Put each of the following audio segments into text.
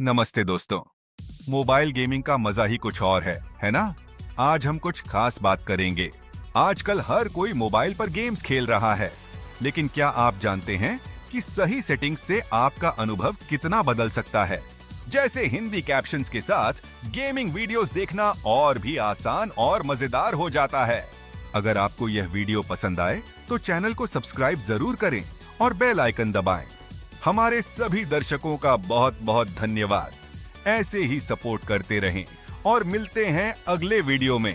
नमस्ते दोस्तों। Mobile gaming का मजा ही कुछ और है ना? आज हम कुछ खास बात करेंगे। आजकल हर कोई मोबाइल पर गेम्स खेल रहा है, लेकिन क्या आप जानते हैं कि सही सेटिंग्स से आपका अनुभव कितना बदल सकता है? जैसे हिंदी कैप्शंस के साथ गेमिंग वीडियोस देखना और भी आसान और मजेदार हो जाता है। अगर आपको यह वीडियो पसंद आए, तो चैनल को सब्सक्राइब जरूर करें और बेल आइकन दबाएं। हमारे सभी दर्शकों का बहुत बहुत धन्यवाद। ऐसे ही सपोर्ट करते रहें और मिलते हैं अगले वीडियो में।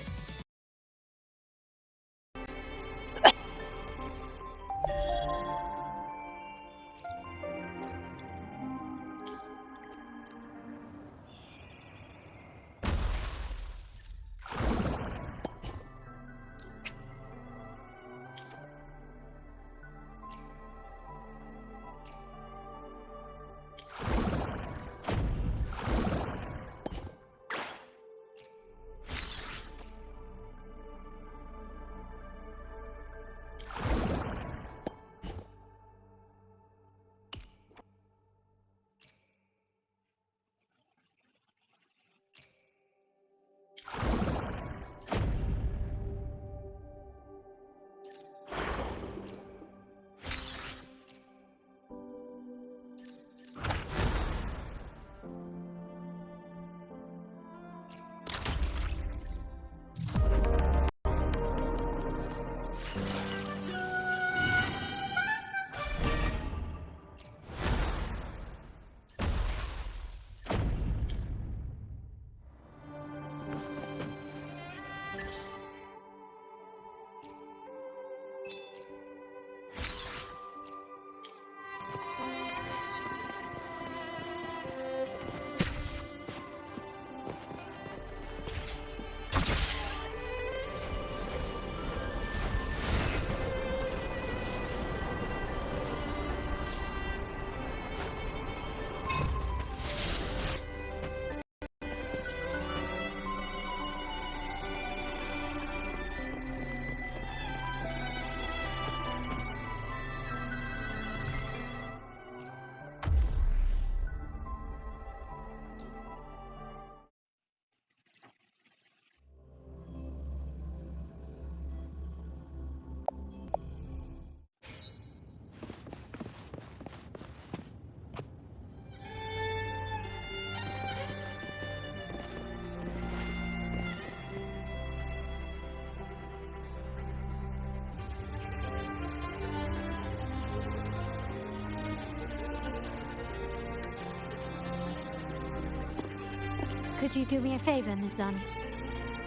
Could you do me a favor, Miss Zani?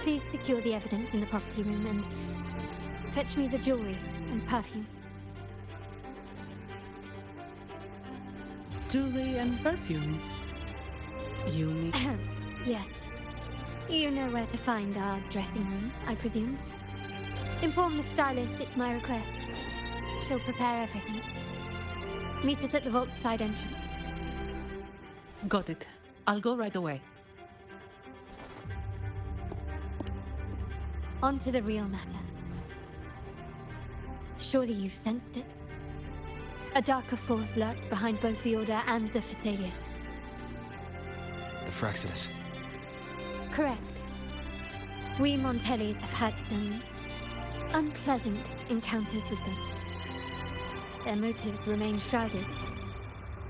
Please secure the evidence in the property room and fetch me the jewelry and perfume. Jewelry and perfume? You mean... Yes. You know where to find our dressing room, I presume? Inform the stylist it's my request. She'll prepare everything. Meet us at the vault's side entrance. Got it. I'll go right away. On to the real matter. Surely you've sensed it? A darker force lurks behind both the Order and the Phasaelius. The Fraxidus. Correct. We Montellis have had some unpleasant encounters with them. Their motives remain shrouded,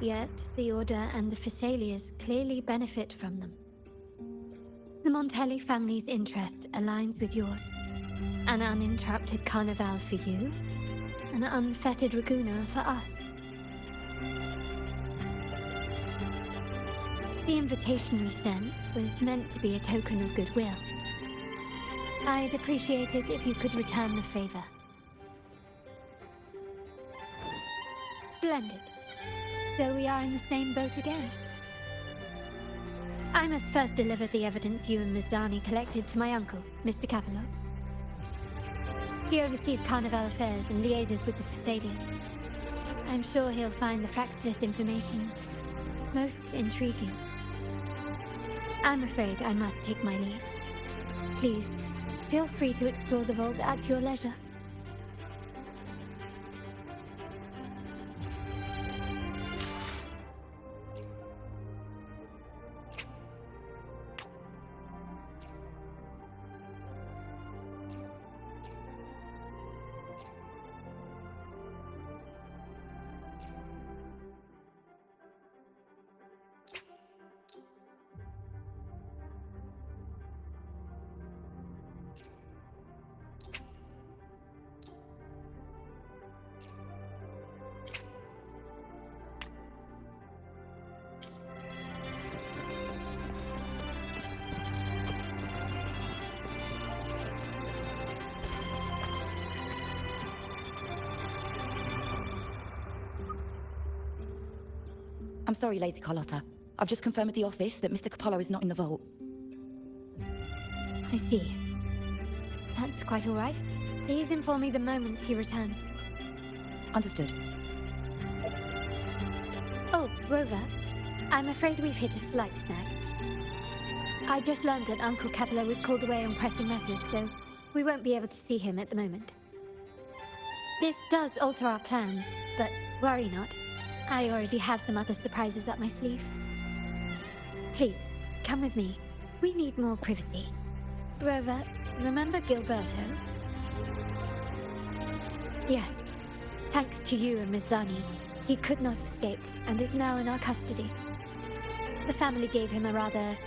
yet the Order and the Phasaelius clearly benefit from them. The Montelli family's interest aligns with yours. An uninterrupted carnival for you, an unfettered Raguna for us. The invitation we sent was meant to be a token of goodwill. I'd appreciate it if you could return the favor. Splendid. So we are in the same boat again. I must first deliver the evidence you and Miss Zani collected to my uncle, Mr. Capello. He oversees Carnival affairs and liaises with the Phasaelius. I'm sure he'll find the Fraxidus information most intriguing. I'm afraid I must take my leave. Please, feel free to explore the vault at your leisure. I'm sorry, Lady Carlotta. I've just confirmed with the office that Mr. Capello is not in the vault. I see. That's quite all right. Please inform me the moment he returns. Understood. Oh, Rover. I'm afraid we've hit a slight snag. I just learned that Uncle Capello was called away on pressing matters, so we won't be able to see him at the moment. This does alter our plans, but worry not. I already have some other surprises up my sleeve. Please, come with me. We need more privacy. Rover, remember Gilberto? Yes. Thanks to you and Miss Zani, he could not escape and is now in our custody. The family gave him a rather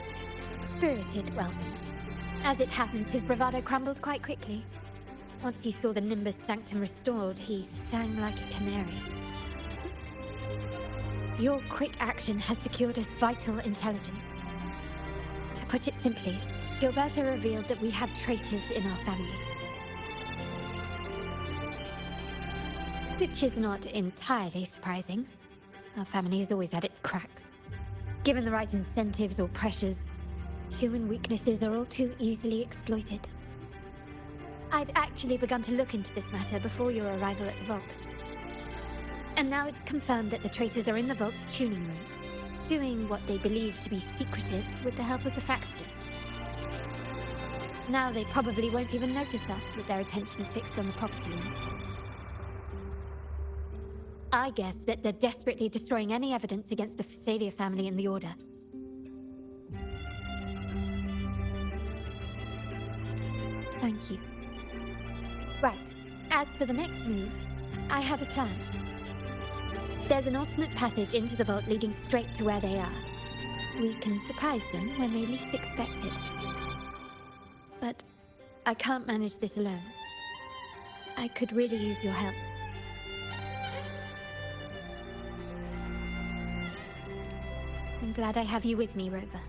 spirited welcome. As it happens, his bravado crumbled quite quickly. Once he saw the Nimbus Sanctum restored, he sang like a canary. Your quick action has secured us vital intelligence. To put it simply, Gilberto revealed that we have traitors in our family. Which is not entirely surprising. Our family has always had its cracks. Given the right incentives or pressures, human weaknesses are all too easily exploited. I'd actually begun to look into this matter before your arrival at the vault. And now it's confirmed that the traitors are in the vault's tuning room, doing what they believe to be secretive with the help of the Fraxidus. Now they probably won't even notice us with their attention fixed on the property room. I guess that they're desperately destroying any evidence against the Phasalia family in the Order. Thank you. Right. As for the next move, I have a plan. There's an alternate passage into the vault leading straight to where they are. We can surprise them when they least expect it. But I can't manage this alone. I could really use your help. I'm glad I have you with me, Rover.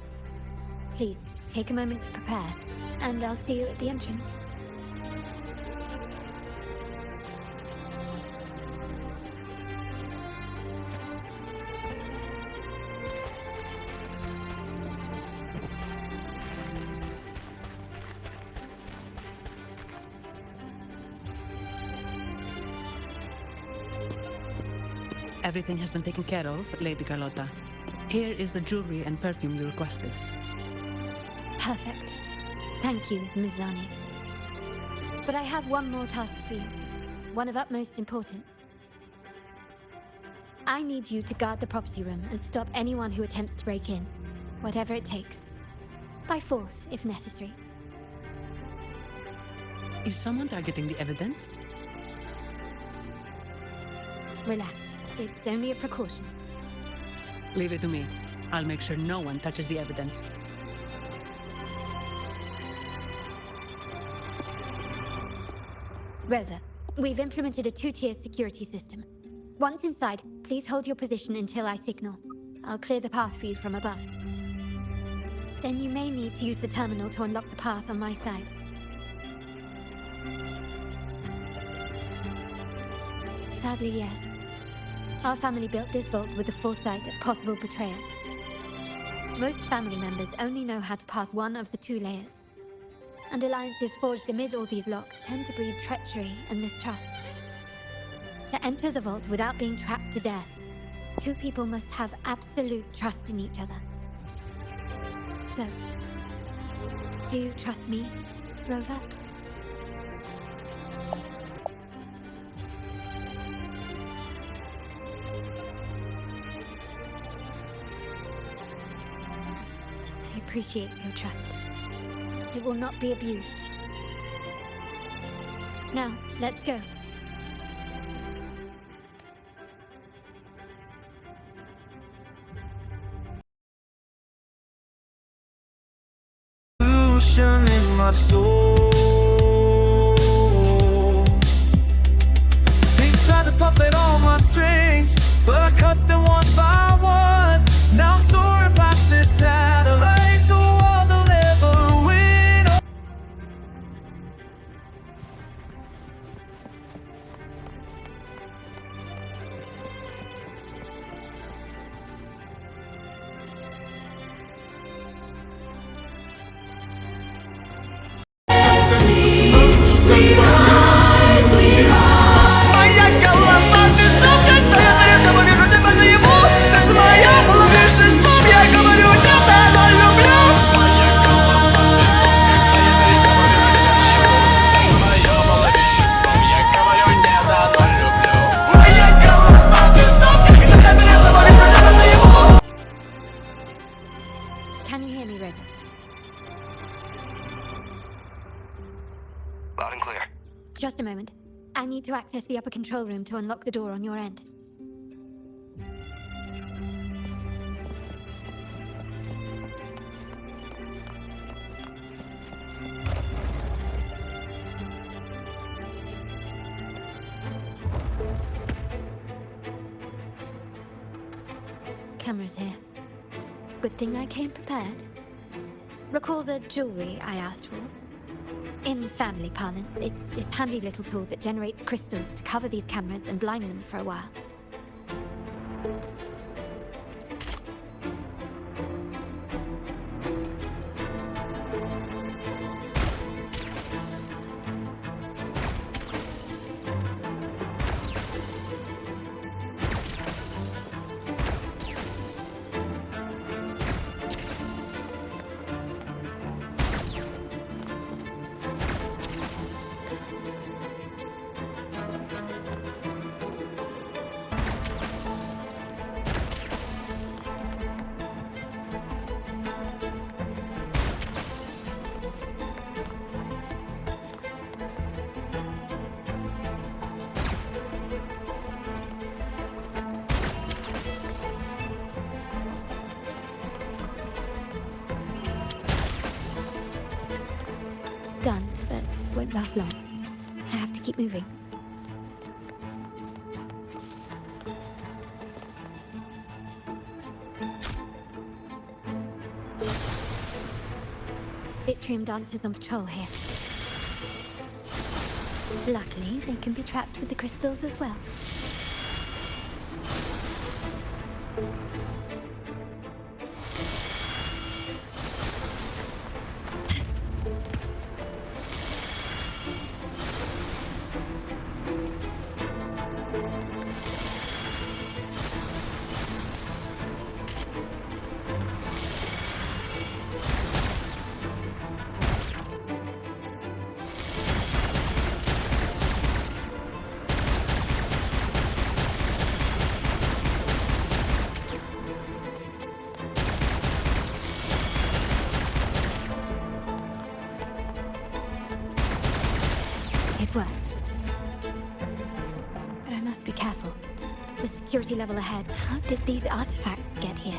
Please, take a moment to prepare, and I'll see you at the entrance. Everything has been taken care of, Lady Carlotta. Here is the jewelry and perfume you requested. Perfect. Thank you, Ms. Zani. But I have one more task for you. One of utmost importance. I need you to guard the property room and stop anyone who attempts to break in. Whatever it takes. By force, if necessary. Is someone targeting the evidence? Relax. It's only a precaution. Leave it to me. I'll make sure no one touches the evidence. Rover, we've implemented a two-tier security system. Once inside, please hold your position until I signal. I'll clear the path for you from above. Then you may need to use the terminal to unlock the path on my side. Sadly, yes. Our family built this vault with the foresight of possible betrayal. Most family members only know how to pass one of the two layers. And alliances forged amid all these locks tend to breed treachery and mistrust. To enter the vault without being trapped to death, two people must have absolute trust in each other. So, do you trust me, Rover? I appreciate your trust. It will not be abused. Now, let's go. In my soul, they tried to puppet all my strings, but I cut them one by one. Now I'm soaring past this satellite to all they'll ever win. Can you hear me, River? Loud and clear. Just a moment. I need to access the upper control room to unlock the door on your end. Cameras here. Good thing I came prepared. Recall the jewelry I asked for? In family parlance, it's this handy little tool that generates crystals to cover these cameras and blind them for a while. Done, but won't last long. I have to keep moving. Yttrium dancers on patrol here. Luckily, they can be trapped with the crystals as well. It worked. But I must be careful. The security level ahead. How did these artifacts get here?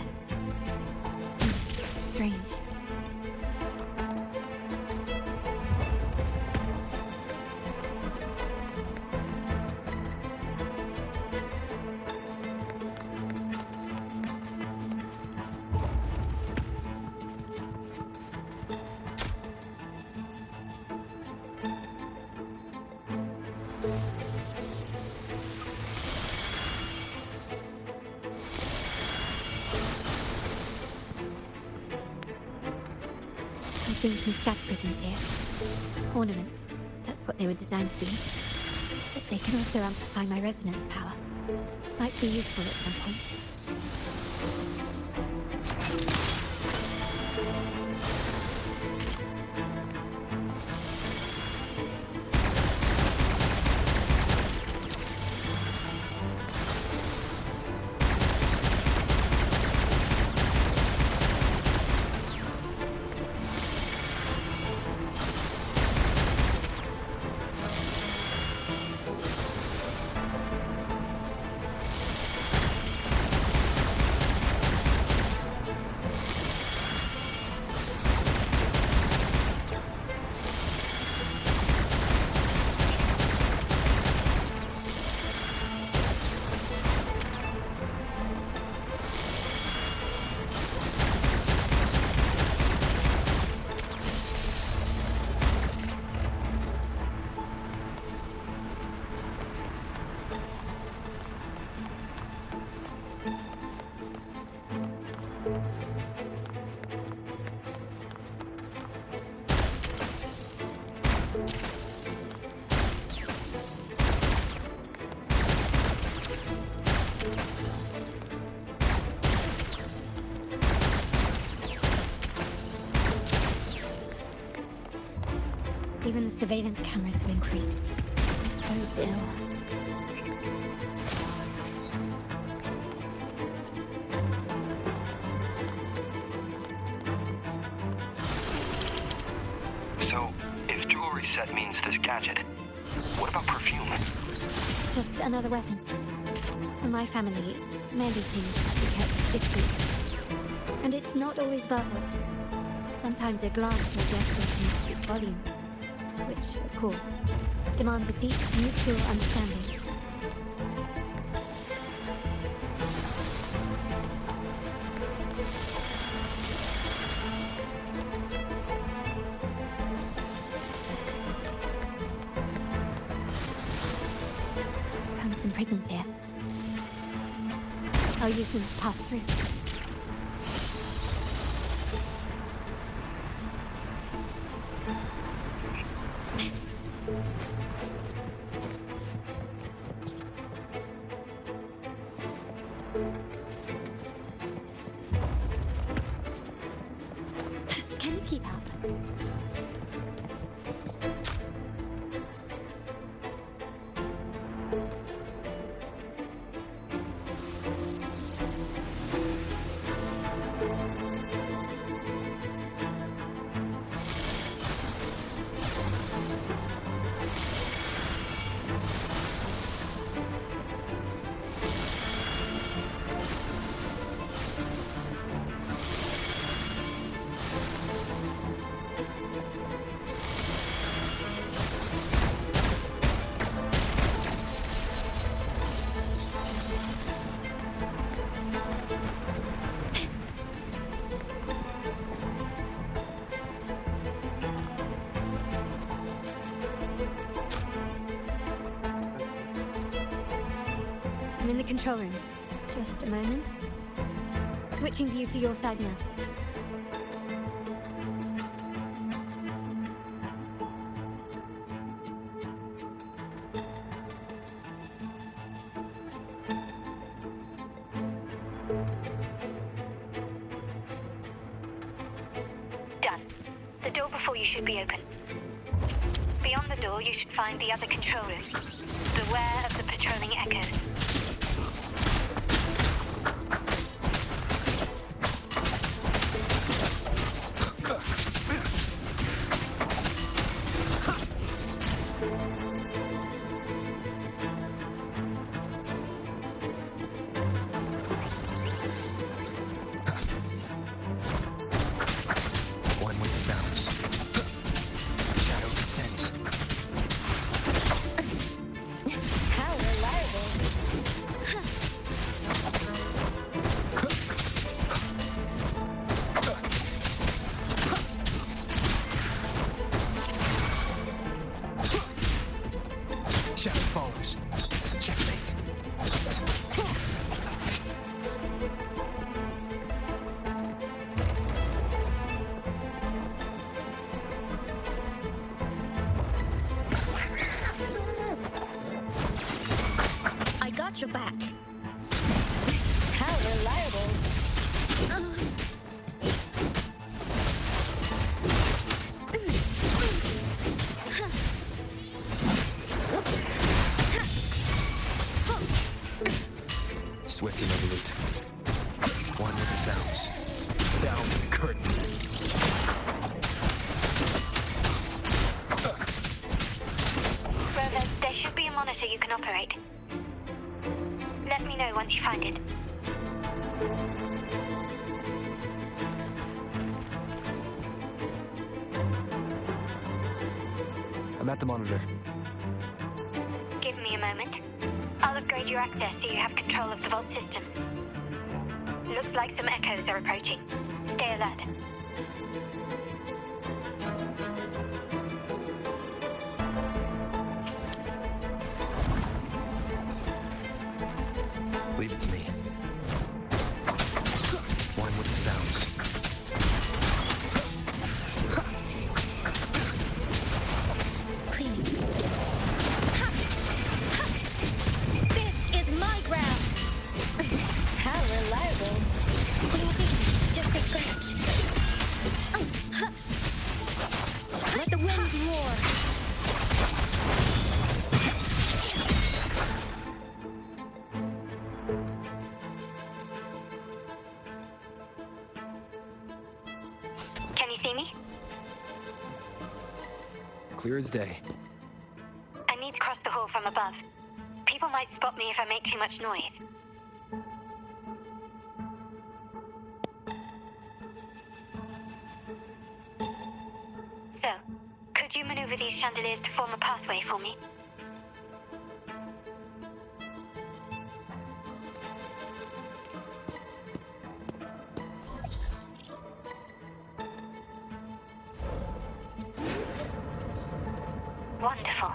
Strange. I'm seeing some scat prisms here. Ornaments. That's what they were designed to be. But they can also amplify my resonance power. Might be useful at some point. Even the surveillance cameras have increased. This bodes ill. So, if jewelry set means this gadget, what about perfume? Just another weapon. For my family, many things have to be kept discreet. And it's not always verbal. Sometimes a glance or a gesture can speak volumes. Which, of course, demands a deep mutual understanding. Comes some prisms here. I'll use them to pass through. Can you keep up? I'm in the control room. Just a moment. Switching view to your side now. Done. The door before you should be open. Beyond the door, you should find the other control room. Beware of the patrolling echoes. One with sounds. Shadow descends. How reliable. Shadow follows. Checkmate. I got your back. How reliable. Swift and resolute. One with the sounds. Down with the curtain. Rover, there should be a monitor you can operate. Let me know once you find it. I'm at the monitor. Give me a moment. I'll upgrade your access so you have control of the vault system. Looks like some echoes are approaching. Stay alert. Leave it to me. One with the sounds. Please. This is my ground. How reliable. What do you think? Just a scratch. Let the wind roar. Can you see me? Clear as day. I need to cross the hall from above. People might spot me if I make too much noise. So, could you maneuver these chandeliers to form a pathway for me? Wonderful.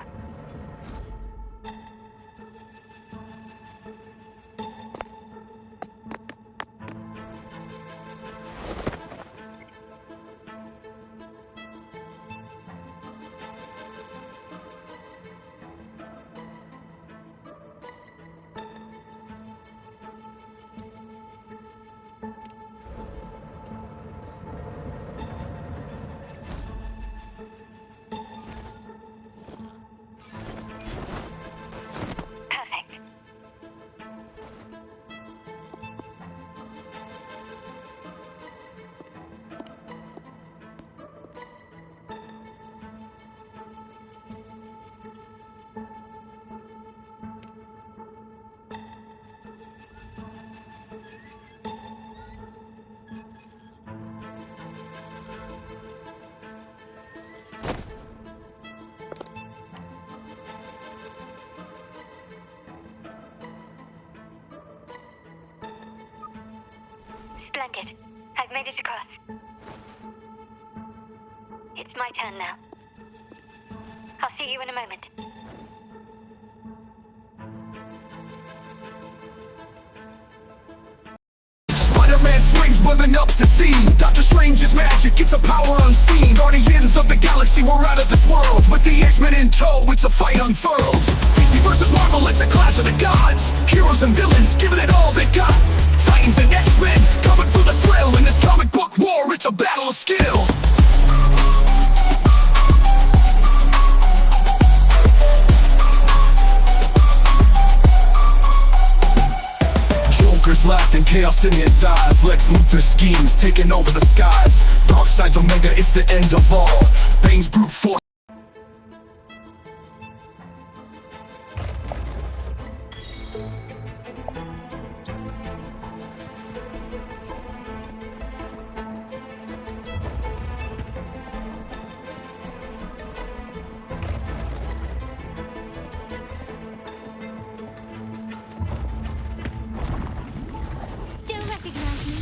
Perfect. Splendid. I've made it across. It's my turn now. I'll see you in a moment. Spider-Man swings, women up to see. Doctor Strange's magic, it's a power unseen. Guardians of the galaxy, we're out of this world. With the X-Men in tow, it's a fight unfurled. DC versus Marvel, it's a clash of the gods. Heroes and villains, giving it all they got. Titans and X-Men, coming for the thrill. In this comic book war, it's a battle of skill. Joker's laughing, chaos in his eyes. Lex Luthor's schemes, taking over the skies. Darkseid's Omega, it's the end of all. Bane's brute force. Still recognize me?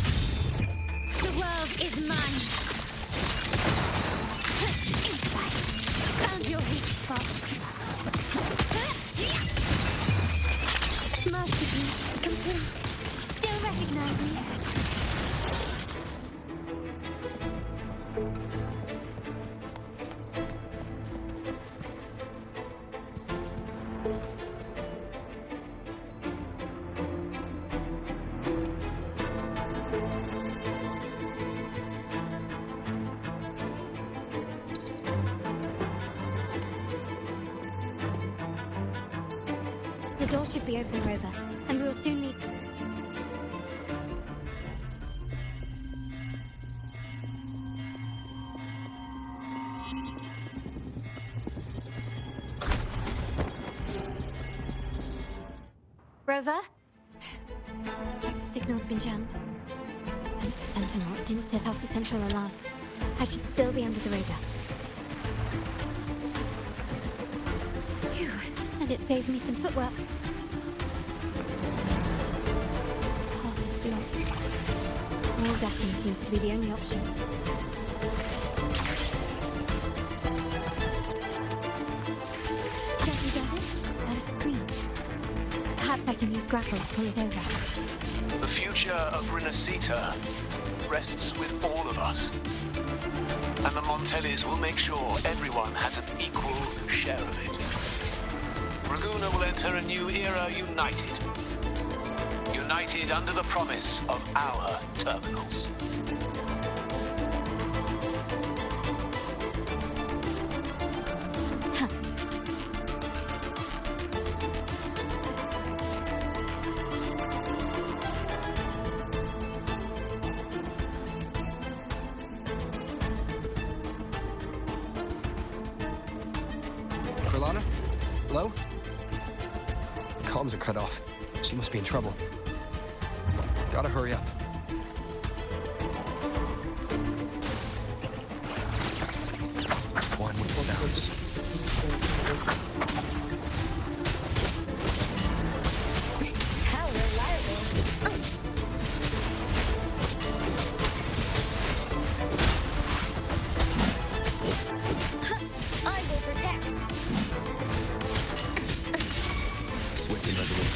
The world is mine. Found your weak spot. Masterpiece complete. Still recognize me? The door should be open, Rover, and we'll soon meet. Rover? Looks like the signal's been jammed. Thank the Sentinel, it didn't set off the central alarm. I should still be under the radar. Phew, and it saved me some footwork. Path is blocked. Wall dashing seems to be the only option. Gently does it? Is that a screen? Perhaps I can use grapple to pull it over. The future of Renacita rests with all of us. And the Montellis will make sure everyone has an equal share of it. Raguna will enter a new era united. United under the promise of our terminals. Carlotta? Hello? Comms are cut off. She must be in trouble. Gotta hurry up. One with the sounds. How reliable. I will protect. Swift and resolute.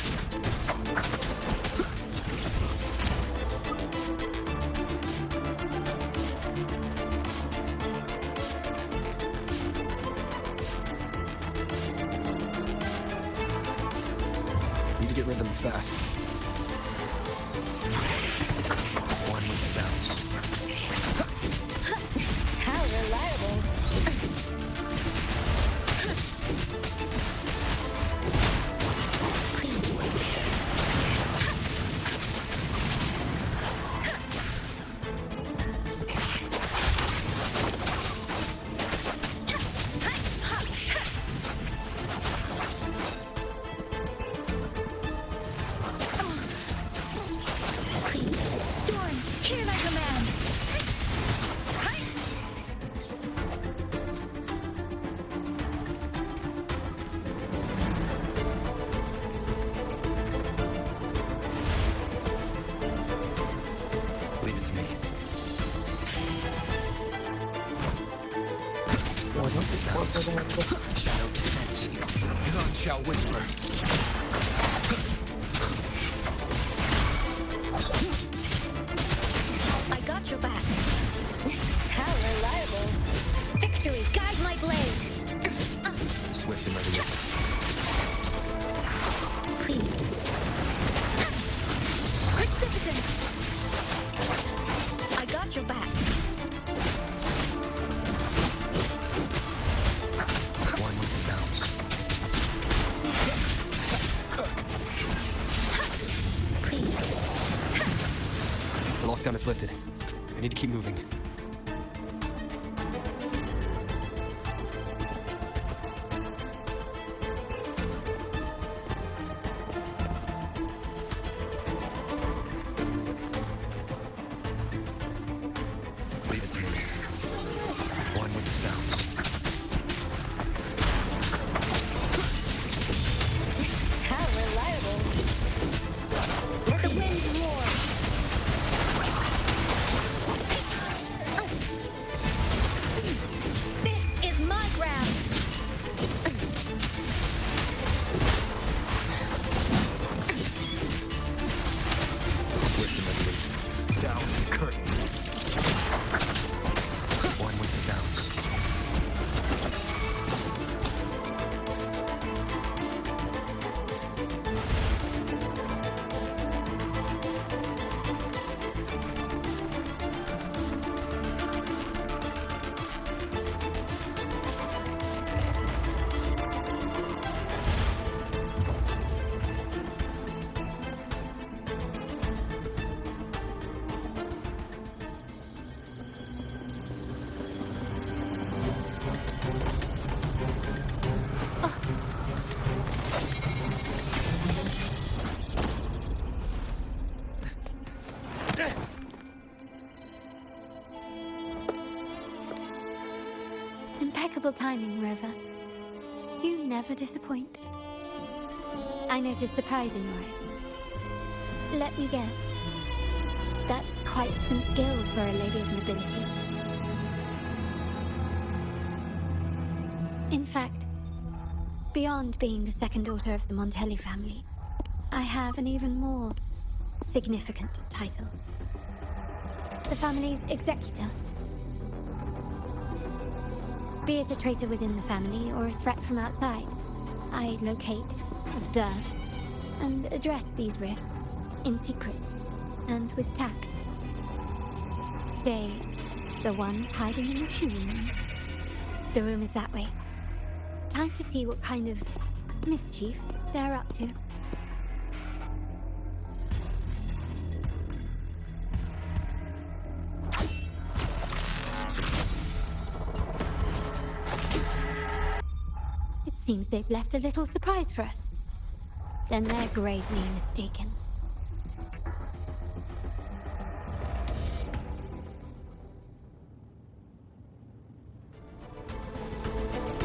Need to get rid of them fast. One with the sounds. How reliable. Storm, hear my command. Leave it to me. One with the sounds. Shadow descent. None shall whisper. I got your back. How reliable. Victory, guide my blade. Swift and resolute. Precipitant. I got your back. One with the sounds. The lockdown is lifted. I need to keep moving. Leave it to me. One with the sounds. How reliable. Let the wind roar. This is my ground. Swift and resolute. Down the curtain. One with the sounds. Impeccable timing, Rover. You never disappoint. I noticed surprise in your eyes. Let me guess. That's quite some skill for a lady of nobility. In fact, beyond being the second daughter of the Montelli family, I have an even more significant title. The family's executor. Be it a traitor within the family or a threat from outside, I locate, observe, and address these risks in secret and with tact. Say, the ones hiding in the tuning room. The room is that way. Time to see what kind of mischief they're up to. Seems they've left a little surprise for us. Then they're gravely mistaken.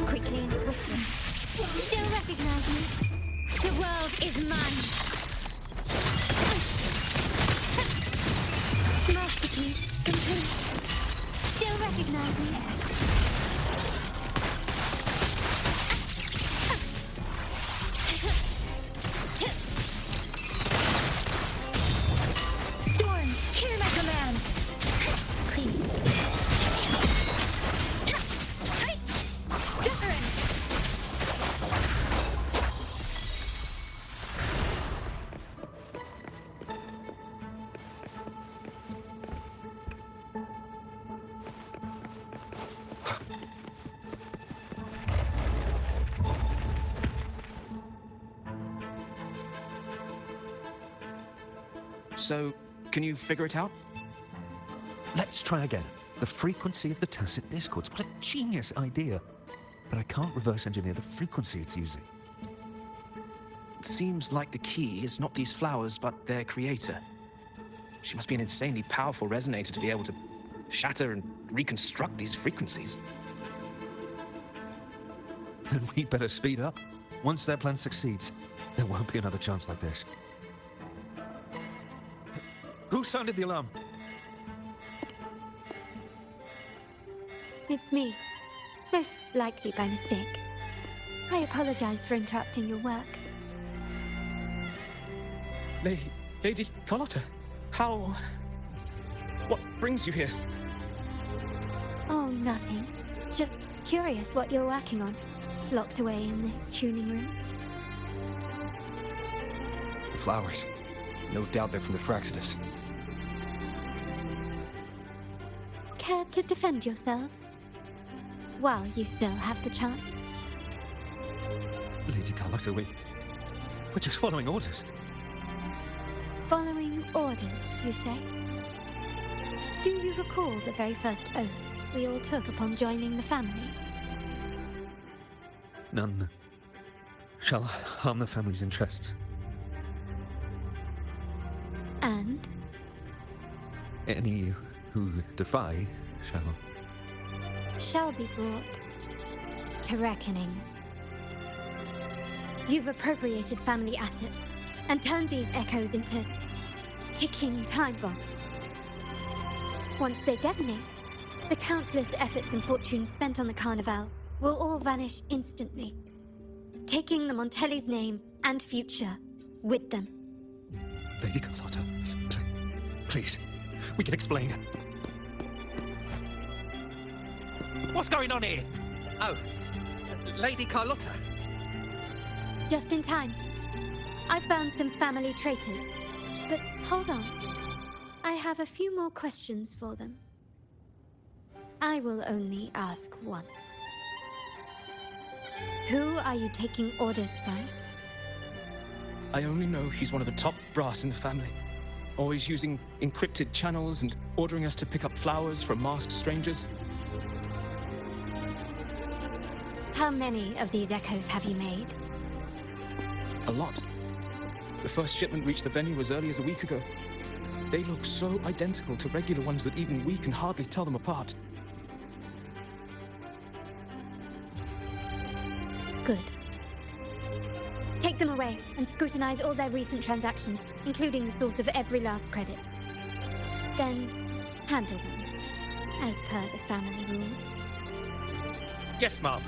Quickly and swiftly. Still recognize me? The world is mine! Masterpiece complete. Still recognize me? Storm, hear my command! Clean. Wuthering! So, can you figure it out? Let's try again. The frequency of the tacit discords. What a genius idea. But I can't reverse engineer the frequency it's using. It seems like the key is not these flowers, but their creator. She must be an insanely powerful resonator to be able to shatter and reconstruct these frequencies. Then we better speed up. Once their plan succeeds, there won't be another chance like this. Who sounded the alarm? It's me. Most likely by mistake. I apologize for interrupting your work. Lady Carlotta, how... What brings you here? Oh, nothing. Just curious what you're working on. Locked away in this tuning room. The flowers. No doubt they're from the Fraxidus. Care to defend yourselves? While you still have the chance. Lady Carlotta, we're just following orders. Following orders, you say? Do you recall the very first oath we all took upon joining the family? None shall harm the family's interests. And? Any who defy shall be brought to reckoning. You've appropriated family assets and turned these echoes into ticking time bombs. Once they detonate, the countless efforts and fortunes spent on the Carnival will all vanish instantly, taking the Montelli's name and future with them. Lady Carlotta, please, we can explain. What's going on here? Oh, Lady Carlotta. Just in time. I found some family traitors. But hold on. I have a few more questions for them. I will only ask once. Who are you taking orders from? I only know he's one of the top brass in the family. Always using encrypted channels and ordering us to pick up flowers from masked strangers. How many of these echoes have you made? A lot. The first shipment reached the venue as early as a week ago. They look so identical to regular ones that even we can hardly tell them apart. Good. Take them away and scrutinize all their recent transactions, including the source of every last credit. Then handle them, as per the family rules. Yes, Mom.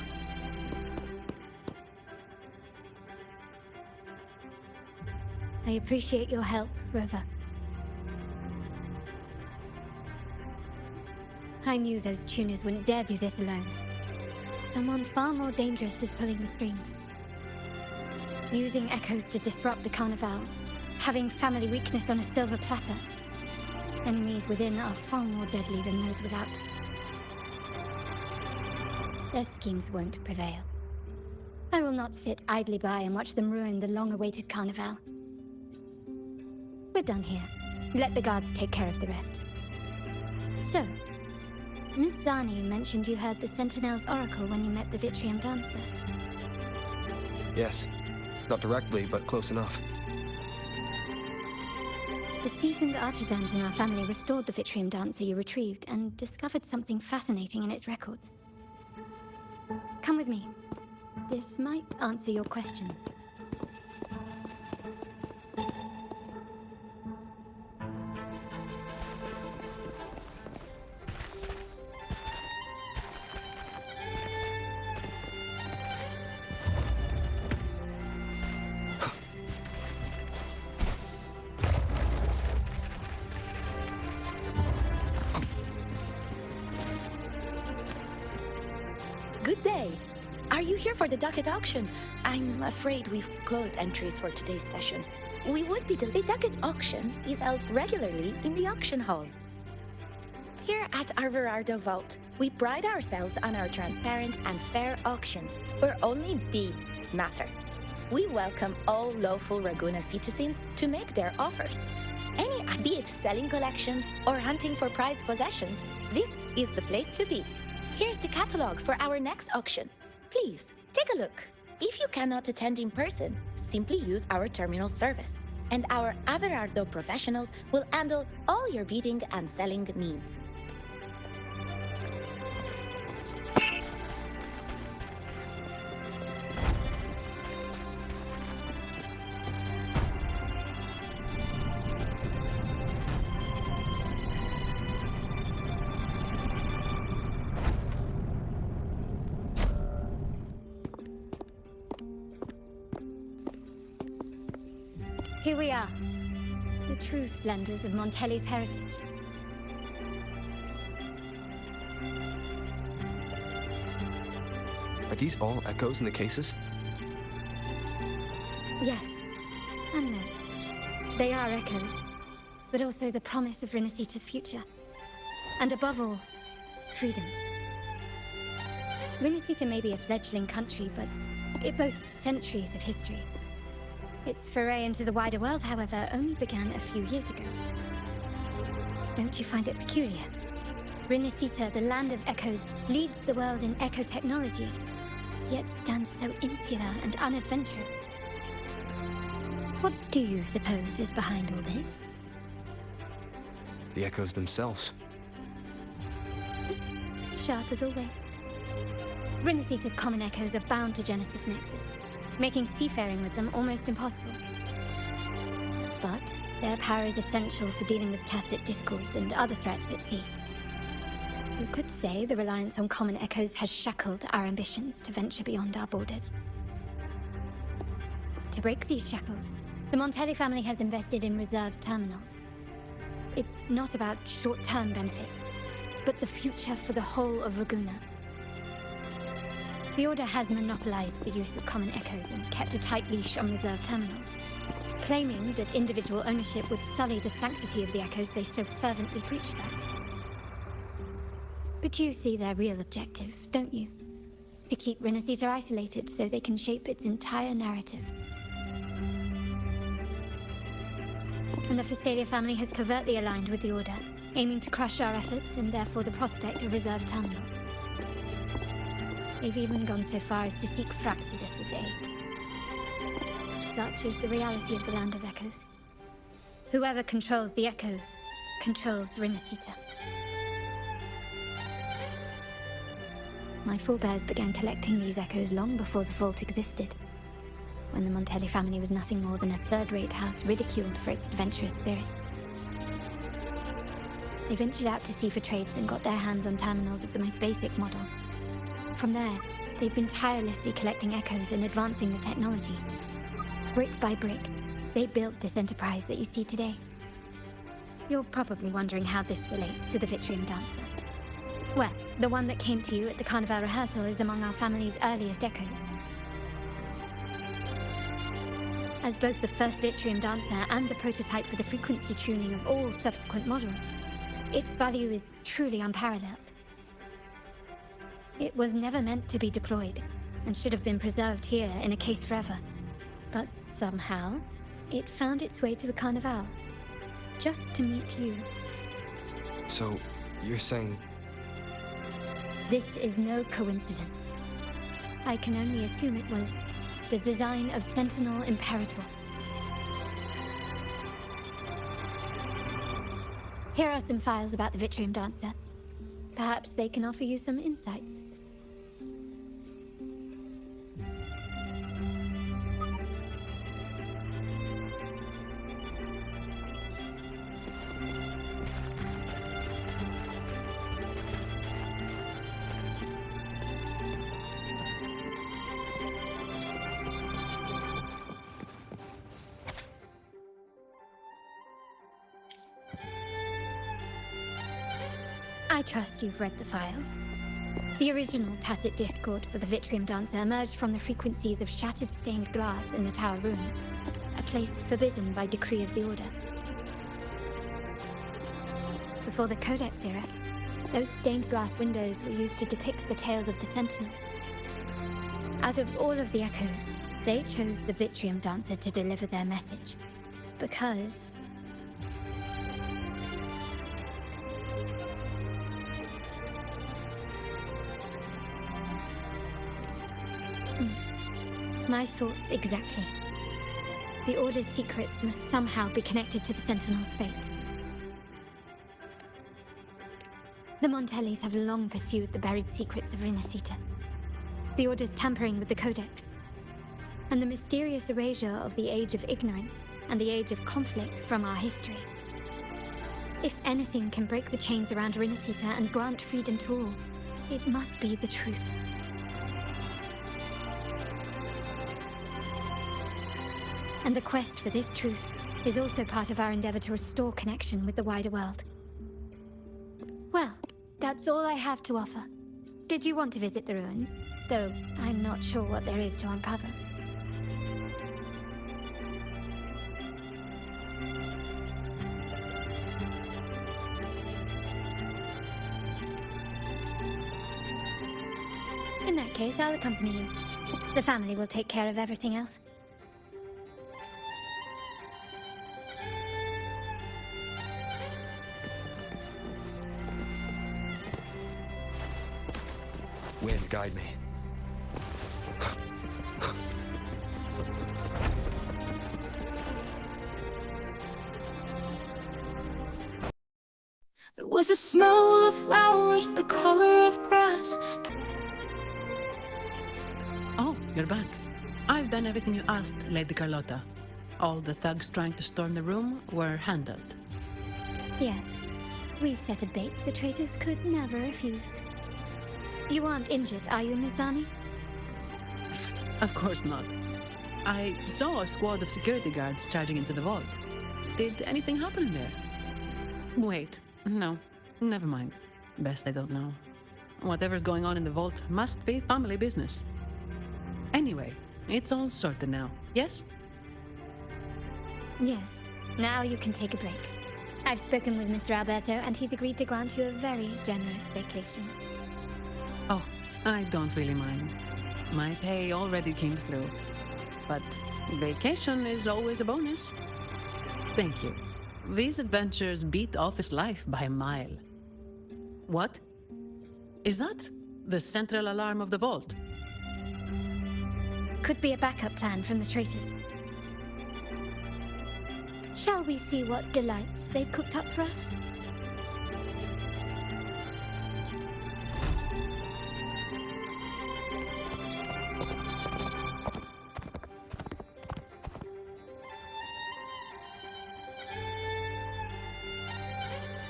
I appreciate your help, Rover. I knew those tuners wouldn't dare do this alone. Someone far more dangerous is pulling the strings. Using echoes to disrupt the Carnival, having family weakness on a silver platter. Enemies within are far more deadly than those without. Their schemes won't prevail. I will not sit idly by and watch them ruin the long-awaited Carnival. We're done here. Let the guards take care of the rest. So, Miss Zani mentioned you heard the Sentinel's oracle when you met the Vitrium Dancer. Yes. Not directly, but close enough. The seasoned artisans in our family restored the Vitrium dancer you retrieved and discovered something fascinating in its records. Come with me. This might answer your questions. Good day. Are you here for the Ducat auction? I'm afraid we've closed entries for today's session. We would be the Ducat auction is held regularly in the auction hall. Here at our Verardo Vault, we pride ourselves on our transparent and fair auctions where only bids matter. We welcome all lawful Raguna citizens to make their offers. Be it selling collections or hunting for prized possessions, this is the place to be. Here's the catalog for our next auction. Please, take a look. If you cannot attend in person, simply use our terminal service, and our Averardo professionals will handle all your bidding and selling needs. Here we are, the true splendors of Montelli's heritage. Are these all echoes in the cases? Yes, and no. They are echoes, but also the promise of Renacita's future. And above all, freedom. Renacita may be a fledgling country, but it boasts centuries of history. Its foray into the wider world, however, only began a few years ago. Don't you find it peculiar? Renacita, the land of echoes, leads the world in echo technology, yet stands so insular and unadventurous. What do you suppose is behind all this? The echoes themselves. Sharp as always. Renacita's common echoes are bound to Genesis Nexus, making seafaring with them almost impossible. But their power is essential for dealing with tacit discords and other threats at sea. You could say the reliance on common echoes has shackled our ambitions to venture beyond our borders. To break these shackles, the Montelli family has invested in reserved terminals. It's not about short-term benefits, but the future for the whole of Raguna. The Order has monopolized the use of common echoes and kept a tight leash on reserve terminals, claiming that individual ownership would sully the sanctity of the echoes they so fervently preach about. But you see their real objective, don't you? To keep Renacita isolated so they can shape its entire narrative. And the Phasalia family has covertly aligned with the Order, aiming to crush our efforts and therefore the prospect of reserve terminals. They've even gone so far as to seek Fraxidus's aid. Such is the reality of the Land of Echoes. Whoever controls the Echoes controls Renacita. My forebears began collecting these echoes long before the vault existed, when the Montelli family was nothing more than a third-rate house ridiculed for its adventurous spirit. They ventured out to sea for trades and got their hands on terminals of the most basic model. From there, they've been tirelessly collecting echoes and advancing the technology. Brick by brick, they built this enterprise that you see today. You're probably wondering how this relates to the Vitrium dancer. Well, the one that came to you at the Carnival rehearsal is among our family's earliest echoes. As both the first Vitrium dancer and the prototype for the frequency tuning of all subsequent models, its value is truly unparalleled. It was never meant to be deployed, and should have been preserved here in a case forever. But somehow, it found its way to the Carnival, just to meet you. So, you're saying... This is no coincidence. I can only assume it was the design of Sentinel Imperator. Here are some files about the Vitrium Dancer. Perhaps they can offer you some insights. I trust you've read the files. The original tacit discord for the Vitrium Dancer emerged from the frequencies of shattered stained glass in the tower ruins, a place forbidden by decree of the Order. Before the Codex era, those stained glass windows were used to depict the tales of the Sentinel. Out of all of the echoes, they chose the Vitrium Dancer to deliver their message. Because my thoughts exactly. The Order's secrets must somehow be connected to the Sentinel's fate. The Montellis have long pursued the buried secrets of Rinascita, the Order's tampering with the Codex, and the mysterious erasure of the Age of Ignorance and the Age of Conflict from our history. If anything can break the chains around Rinascita and grant freedom to all, it must be the truth. And the quest for this truth is also part of our endeavor to restore connection with the wider world. Well, that's all I have to offer. Did you want to visit the ruins? Though I'm not sure what there is to uncover. In that case, I'll accompany you. The family will take care of everything else. Wind, guide me. There was a smell of flowers, the color of grass. Oh, you're back. I've done everything you asked, Lady Carlotta. All the thugs trying to storm the room were handled. Yes. We set a bait the traitors could never refuse. You aren't injured, are you, Mizani? Of course not. I saw a squad of security guards charging into the vault. Did anything happen in there? Wait, no, never mind. Best I don't know. Whatever's going on in the vault must be family business. Anyway, it's all sorted now, yes? Yes. Now you can take a break. I've spoken with Mr. Alberto, and he's agreed to grant you a very generous vacation. Oh, I don't really mind. My pay already came through. But vacation is always a bonus. Thank you. These adventures beat office life by a mile. What? Is that the central alarm of the vault? Could be a backup plan from the traitors. Shall we see what delights they've cooked up for us?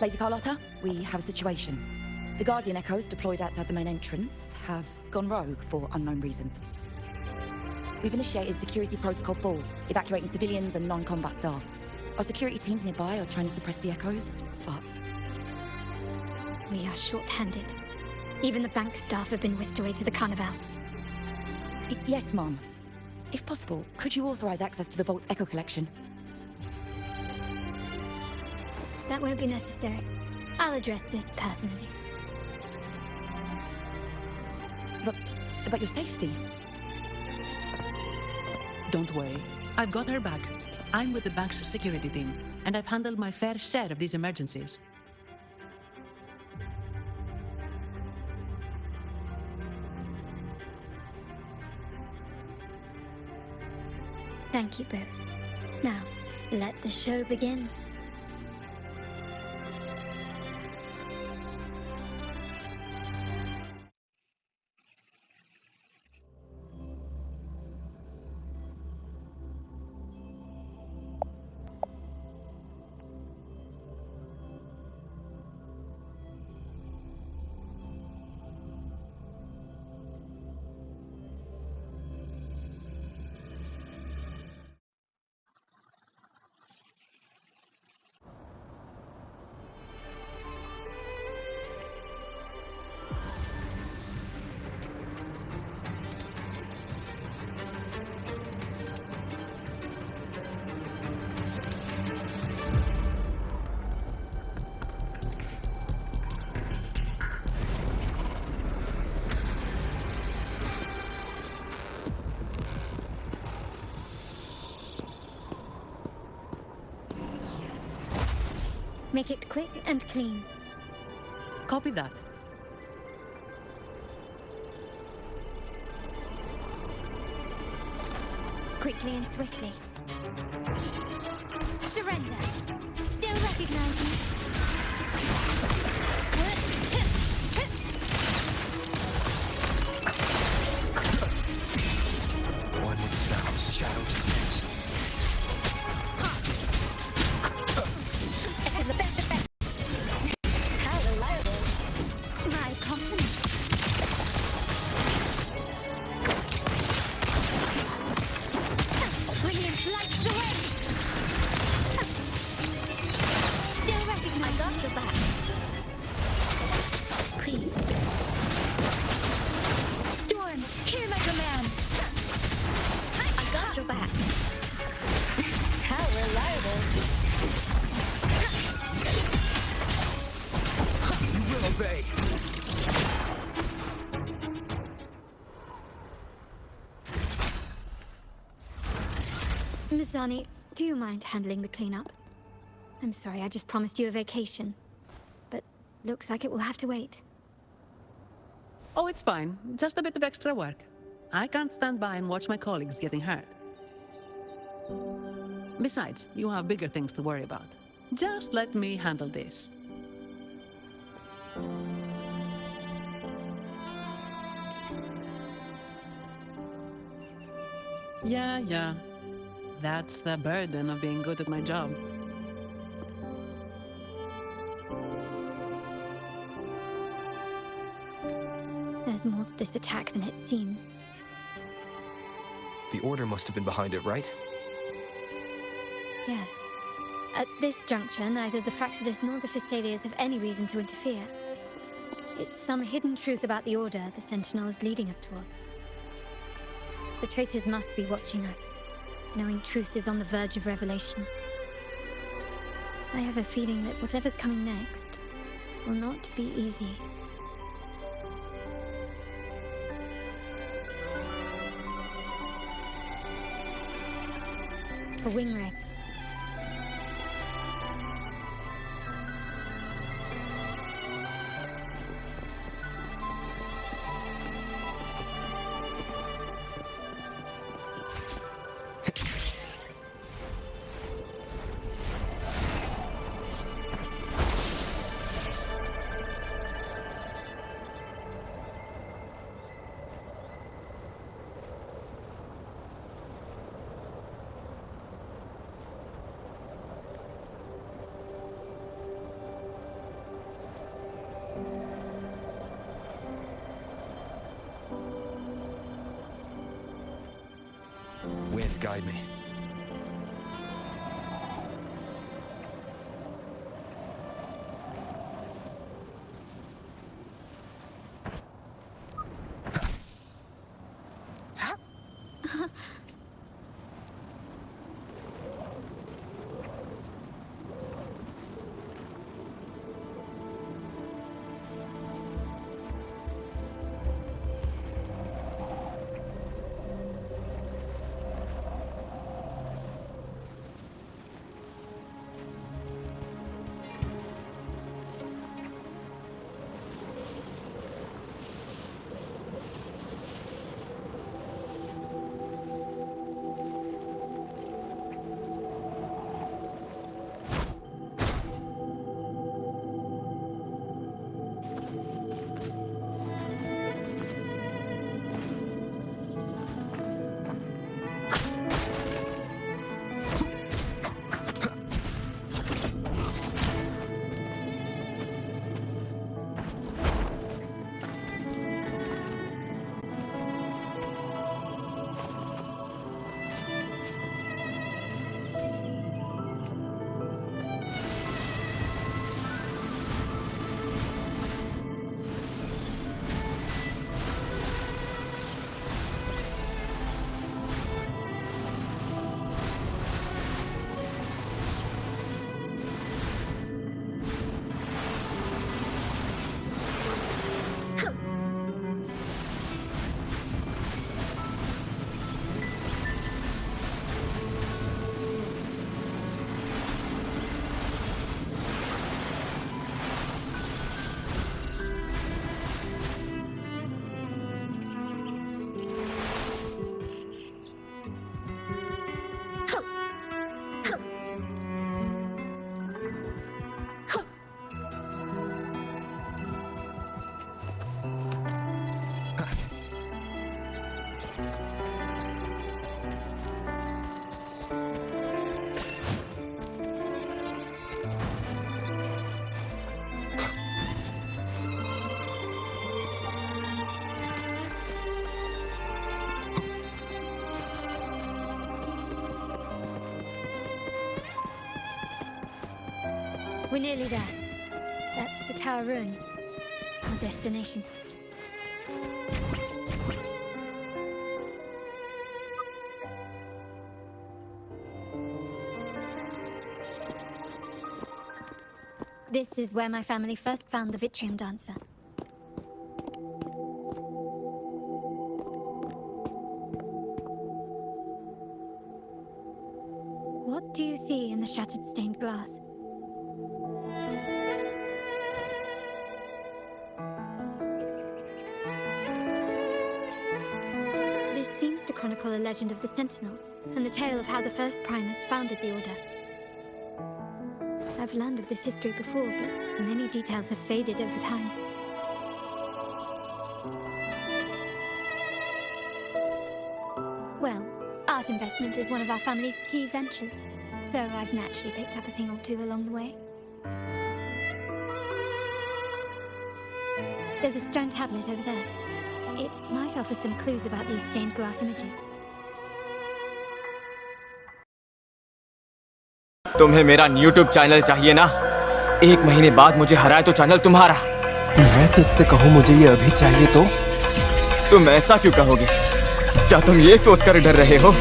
Lady Carlotta, we have a situation. The Guardian Echoes deployed outside the main entrance have gone rogue for unknown reasons. We've initiated Security Protocol 4, evacuating civilians and non-combat staff. Our security teams nearby are trying to suppress the echoes, but... We are short-handed. Even the bank staff have been whisked away to the Carnival. Yes, Mom. If possible, could you authorize access to the Vault's Echo Collection? That won't be necessary. I'll address this personally. But your safety? Don't worry. I've got her back. I'm with the bank's security team, and I've handled my fair share of these emergencies. Thank you both. Now, let the show begin. Make it quick and clean. Copy that. Quickly and swiftly. Surrender. Still recognizing. One with the sounds, shadow descends. It has the best effects. How reliable. My confidence. Brilliant lights the way. Still recognize. I got your back. Please. Storm, hear my command. I got your back. How reliable. You will obey. Mizani, do you mind handling the cleanup? I'm sorry, I just promised you a vacation. But looks like it will have to wait. Oh, it's fine. Just a bit of extra work. I can't stand by and watch my colleagues getting hurt. Besides, you have bigger things to worry about. Just let me handle this. Yeah. That's the burden of being good at my job. There's more to this attack than it seems. The Order must have been behind it, right? Yes. At this juncture, neither the Fraxidus nor the Thessalians have any reason to interfere. It's some hidden truth about the Order the Sentinel is leading us towards. The traitors must be watching us, knowing truth is on the verge of revelation. I have a feeling that whatever's coming next will not be easy. A wing ray. Wind, guide me. We're nearly there. That's the Tower Ruins. Our destination. This is where my family first found the Vitrium Dancer. What do you see in the shattered stained glass? This seems to chronicle a legend of the Sentinel, and the tale of how the first Primus founded the Order. I've learned of this history before, but many details have faded over time. Well, art investment is one of our family's key ventures, so I've naturally picked up a thing or two along the way. There's a stone tablet over there. It might offer some clues about these stained glass images. तुम्हें मेरा YouTube channel चाहिए ना? 1 महीने बाद मुझे हराए तो channel तुम्हारा। मैं तुझसे कहूँ मुझे ये अभी चाहिए तो? तुम ऐसा क्यों कहोगे? क्या तुम ये सोचकर डर रहे हो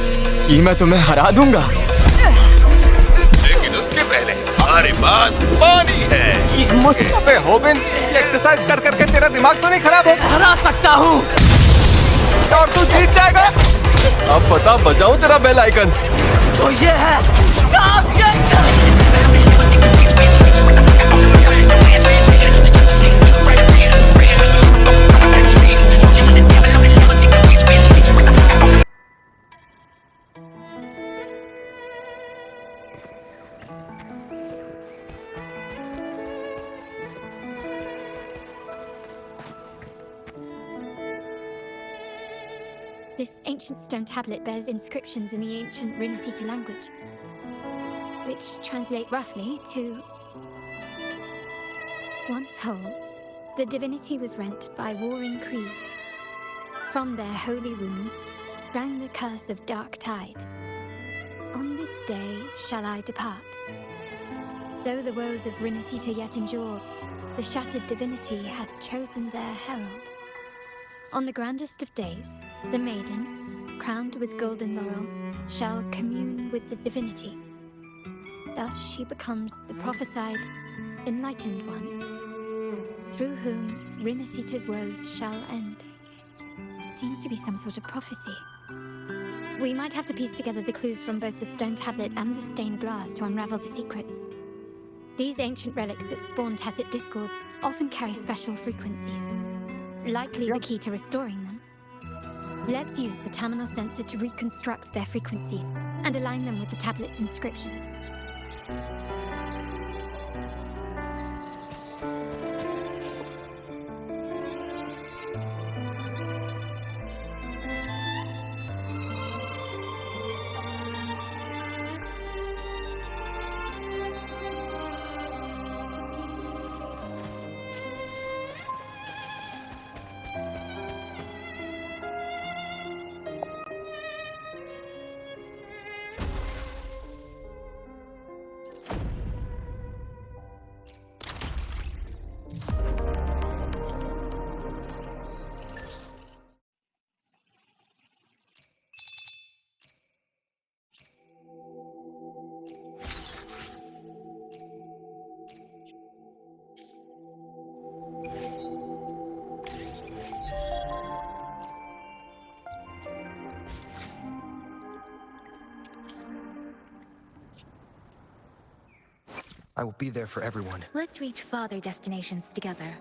कि मैं तुम्हें हरा दूंगा? लेकिन उसके पहले हमारे पास पानी है। ये मुझे होबिन, एक्सरसाइज कर करके तेरा दिमाग तो नहीं खराब हो? हरा सकता हूँ और तू जीत जाएगा। अब पता बजाऊं तेरा बेल आइकन। तो ये है This ancient stone tablet bears inscriptions in the ancient Rinasita language, which translate roughly to... Once whole, the divinity was rent by warring creeds. From their holy wounds sprang the curse of dark tide. On this day shall I depart. Though the woes of Rinasita yet endure, the shattered divinity hath chosen their herald. On the grandest of days, the maiden, crowned with golden laurel, shall commune with the divinity. Thus she becomes the prophesied, enlightened one, through whom Rinasita's woes shall end. It seems to be some sort of prophecy. We might have to piece together the clues from both the stone tablet and the stained glass to unravel the secrets. These ancient relics that spawn tacit discords often carry special frequencies, likely the key to restoring them. Let's use the terminal sensor to reconstruct their frequencies and align them with the tablet's inscriptions. I will be there for everyone. Let's reach farther destinations together.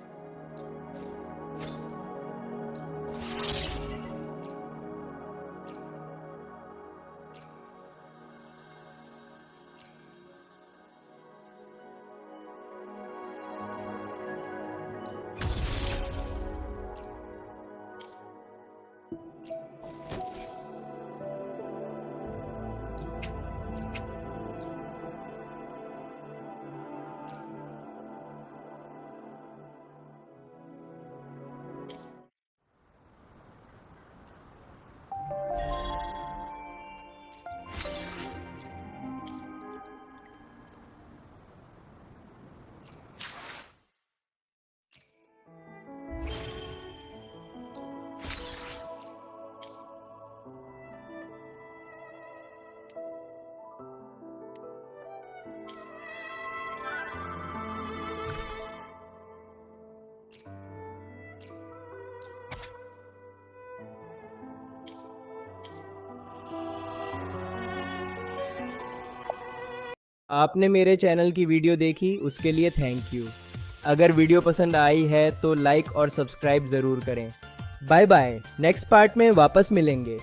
आपने मेरे channel की video देखी उसके लिए thank you. अगर video पसंद आई है तो लाइक और सब्सक्राइब ज़रूर करें। बाय बाय, नेक्स्ट पार्ट में वापस मिलेंगे।